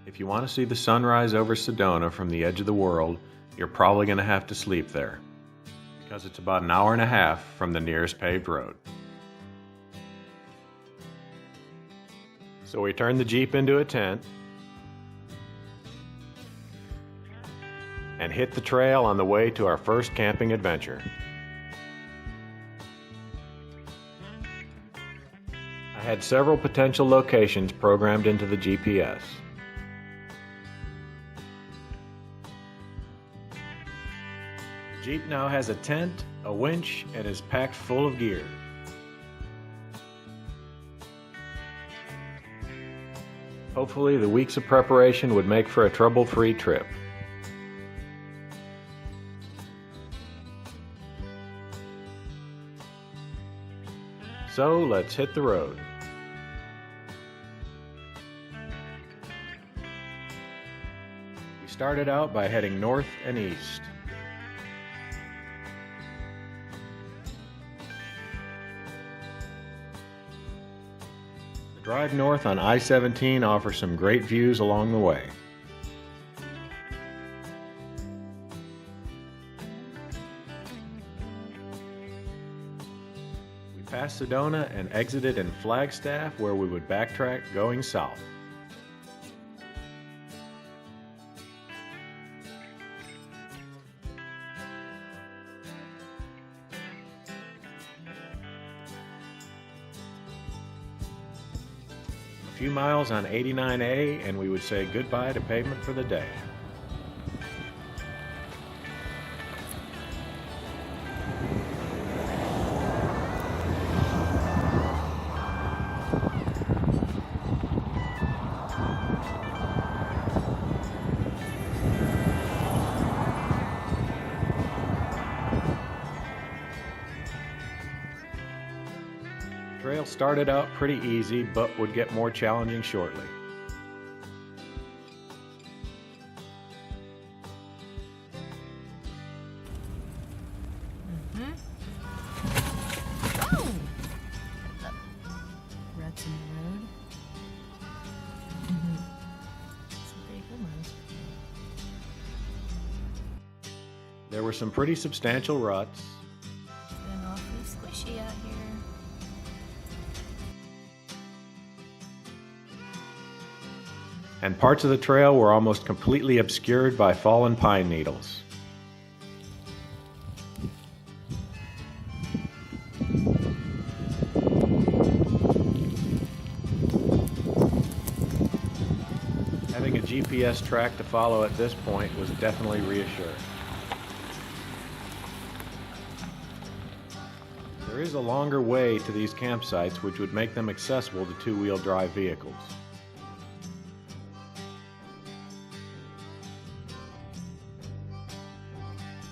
If you want to see the sunrise over Sedona from the edge of the world, you're probably going to have to sleep there, because it's about an hour and a half from the nearest paved road. So we turned the Jeep into a tent and hit the trail on the way to our first camping adventure. I had several potential locations programmed into the GPS. The Jeep now has a tent, a winch, and is packed full of gear. Hopefully, the weeks of preparation would make for a trouble-free trip. So let's hit the road. We started out by heading north and east. The drive north on I-17 offers some great views along the way. We passed Sedona and exited in Flagstaff, where we would backtrack going south. A few miles on 89A and we would say goodbye to pavement for the day. The trail started out pretty easy, but would get more challenging shortly. Oh! Ruts in the road. Some pretty good ones. There were some pretty substantial ruts. It's been awfully squishy out here. And parts of the trail were almost completely obscured by fallen pine needles. Having a GPS track to follow at this point was definitely reassuring. There is a longer way to these campsites which would make them accessible to two-wheel drive vehicles.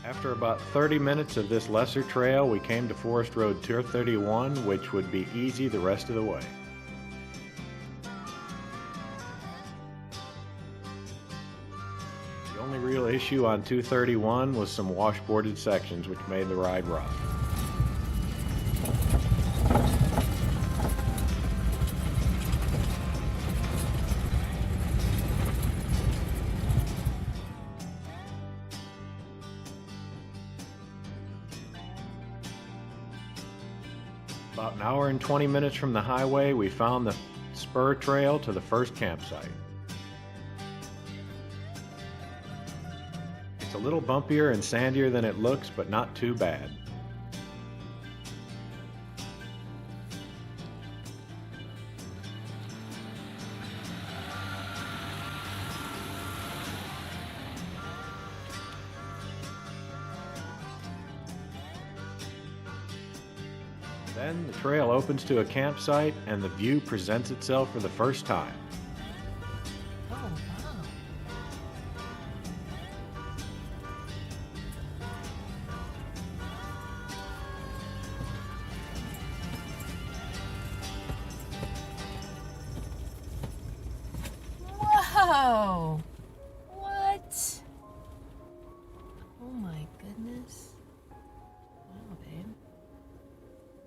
After about 30 minutes of this lesser trail, we came to Forest Road 231, which would be easy the rest of the way. The only real issue on 231 was some washboarded sections which made the ride rough. About an hour and 20 minutes from the highway, we found the spur trail to the first campsite. It's a little bumpier and sandier than it looks, but not too bad. Then the trail opens to a campsite and the view presents itself for the first time. Oh, wow. Whoa! What? Oh my goodness. Wow, babe.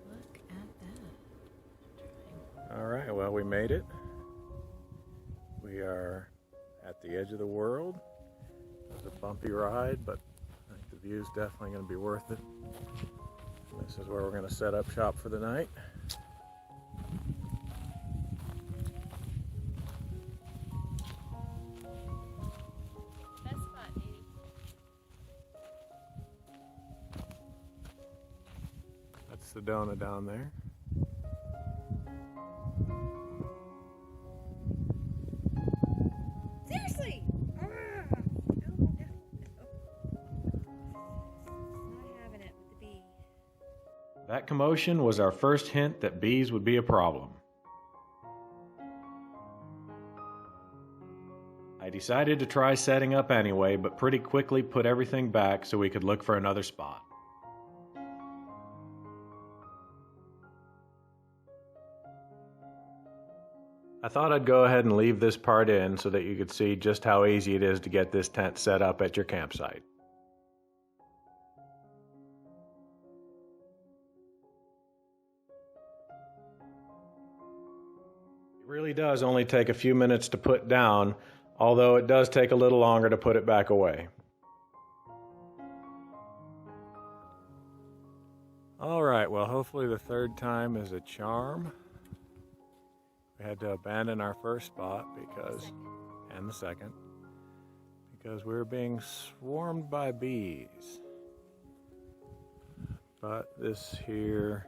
Look at that. All right, well, we made it. We are at the edge of the world. It was a bumpy ride, but I think the view's definitely going to be worth it. This is where we're going to set up shop for the night. Best spot, baby. That's Sedona down there. Seriously! No. Not having it with the bee. That commotion was our first hint that bees would be a problem. I decided to try setting up anyway, but pretty quickly put everything back so we could look for another spot. I thought I'd go ahead and leave this part in so that you could see just how easy it is to get this tent set up at your campsite. It really does only take a few minutes to put down, although it does take a little longer to put it back away. All right, well, hopefully the third time is a charm. We had to abandon our first spot and the second, because we were being swarmed by bees. But this here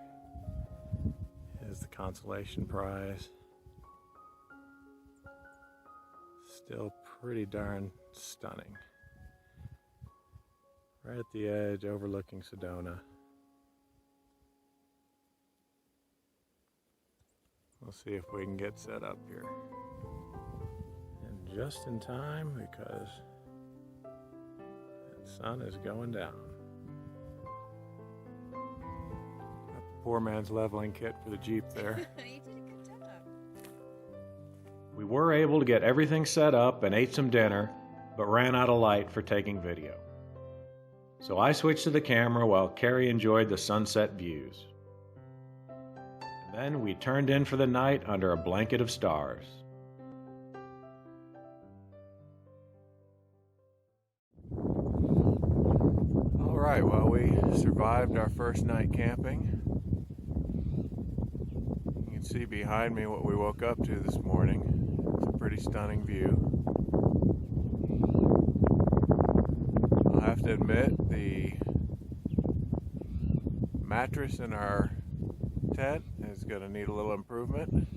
is the consolation prize. Still pretty darn stunning. Right at the edge, overlooking Sedona. We'll see if we can get set up here. And just in time, because the sun is going down. Got the poor man's leveling kit for the Jeep there. You did a good job. We were able to get everything set up and ate some dinner, but ran out of light for taking video. So I switched to the camera while Carrie enjoyed the sunset views. Then we turned in for the night under a blanket of stars. All right, well, we survived our first night camping. You can see behind me what we woke up to this morning. It's a pretty stunning view. I'll have to admit, the mattress in our tent is going to need a little improvement.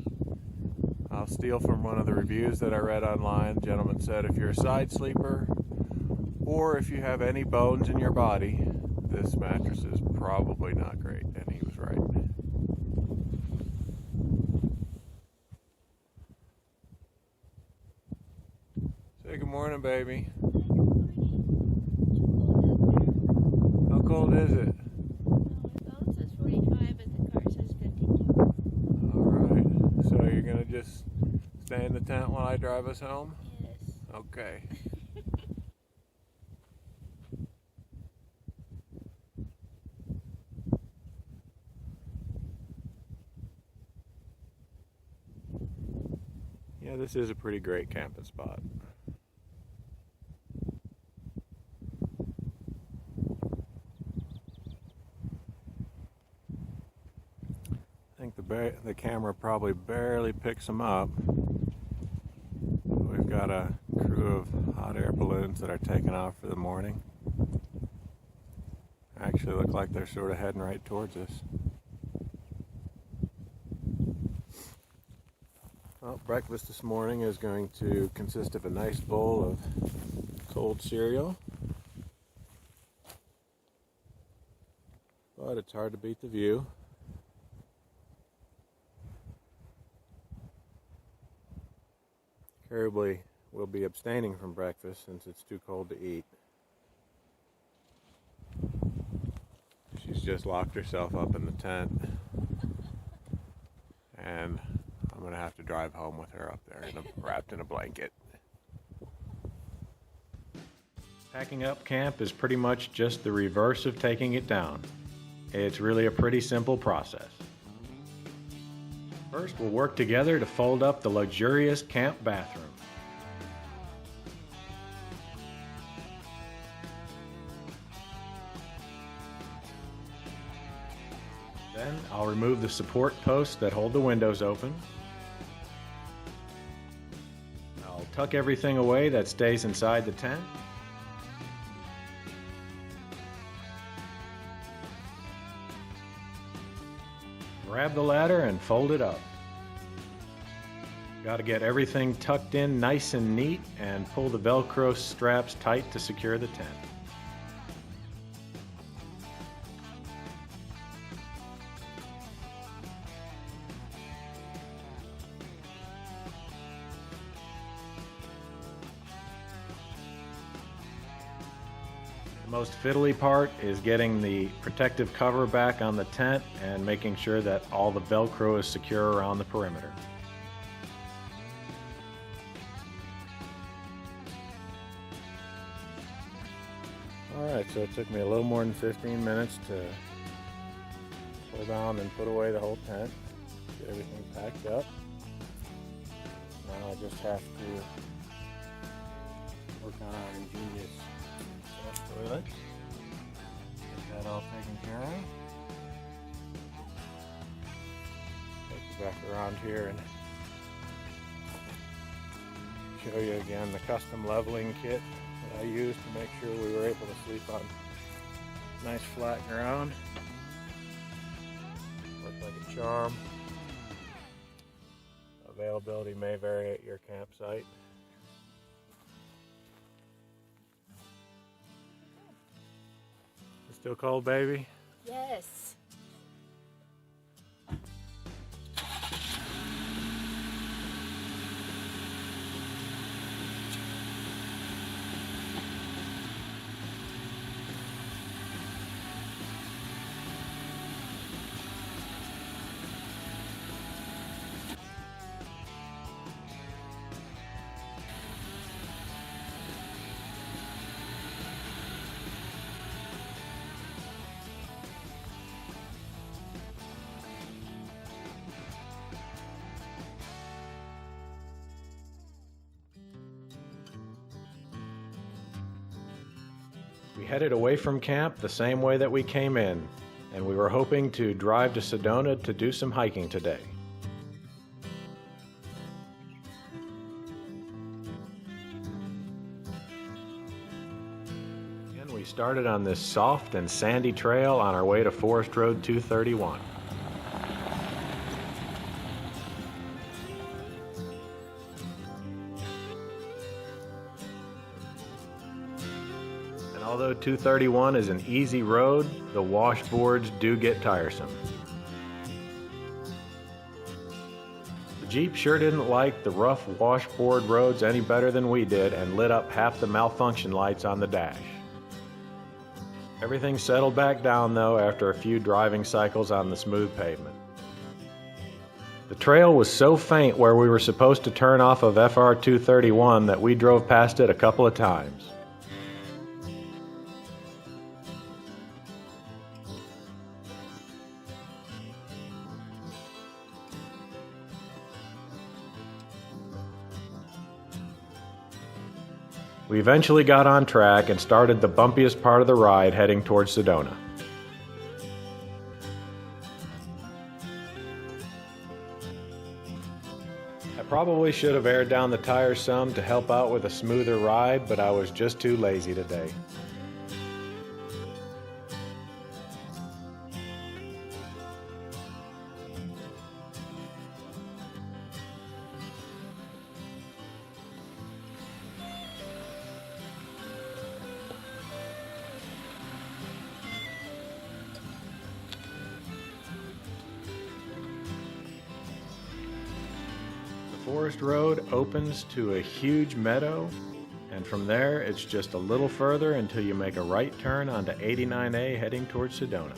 I'll steal from one of the reviews that I read online. The gentleman said if you're a side sleeper or if you have any bones in your body, this mattress is probably not great, and he was right. Say good morning, baby. How cold is it? Just stay in the tent while I drive us home? Yes. Okay. Yeah, this is a pretty great camping spot. I think the camera probably barely picks them up. We've got a crew of hot air balloons that are taking off for the morning. Actually look like they're sort of heading right towards us. Well, breakfast this morning is going to consist of a nice bowl of cold cereal. But it's hard to beat the view. Carrie will be abstaining from breakfast since it's too cold to eat. She's just locked herself up in the tent, and I'm going to have to drive home with her up there wrapped in a blanket. Packing up camp is pretty much just the reverse of taking it down. It's really a pretty simple process. First, we'll work together to fold up the luxurious camp bathroom. Then I'll remove the support posts that hold the windows open. I'll tuck everything away that stays inside the tent. Grab the ladder and fold it up. Got to get everything tucked in nice and neat and pull the Velcro straps tight to secure the tent. The most fiddly part is getting the protective cover back on the tent and making sure that all the Velcro is secure around the perimeter. Alright, so it took me a little more than 15 minutes to pull down and put away the whole tent, get everything packed up. Now I just have to work on our ingenious toilet. Get that all taken care of. Take you back around here and show you again the custom leveling kit that I used to make sure we were able to sleep on nice flat ground. Worked like a charm. Availability may vary at your campsite. Still cold, baby? Yes. We headed away from camp the same way that we came in, and we were hoping to drive to Sedona to do some hiking today. And we started on this soft and sandy trail on our way to Forest Road 231. Although 231 is an easy road, the washboards do get tiresome. The Jeep sure didn't like the rough washboard roads any better than we did and lit up half the malfunction lights on the dash. Everything settled back down though after a few driving cycles on the smooth pavement. The trail was so faint where we were supposed to turn off of FR 231 that we drove past it a couple of times. We eventually got on track and started the bumpiest part of the ride heading towards Sedona. I probably should have aired down the tires some to help out with a smoother ride, but I was just too lazy today. Forest Road opens to a huge meadow, and from there it's just a little further until you make a right turn onto 89A heading towards Sedona.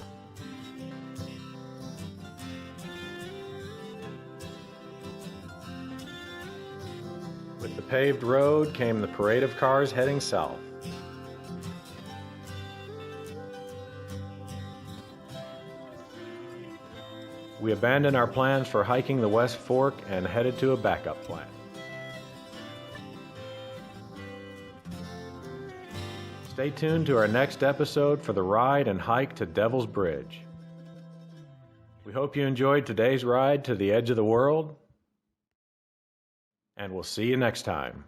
With the paved road came the parade of cars heading south. We abandoned our plans for hiking the West Fork and headed to a backup plan. Stay tuned to our next episode for the ride and hike to Devil's Bridge. We hope you enjoyed today's ride to the edge of the world, and we'll see you next time.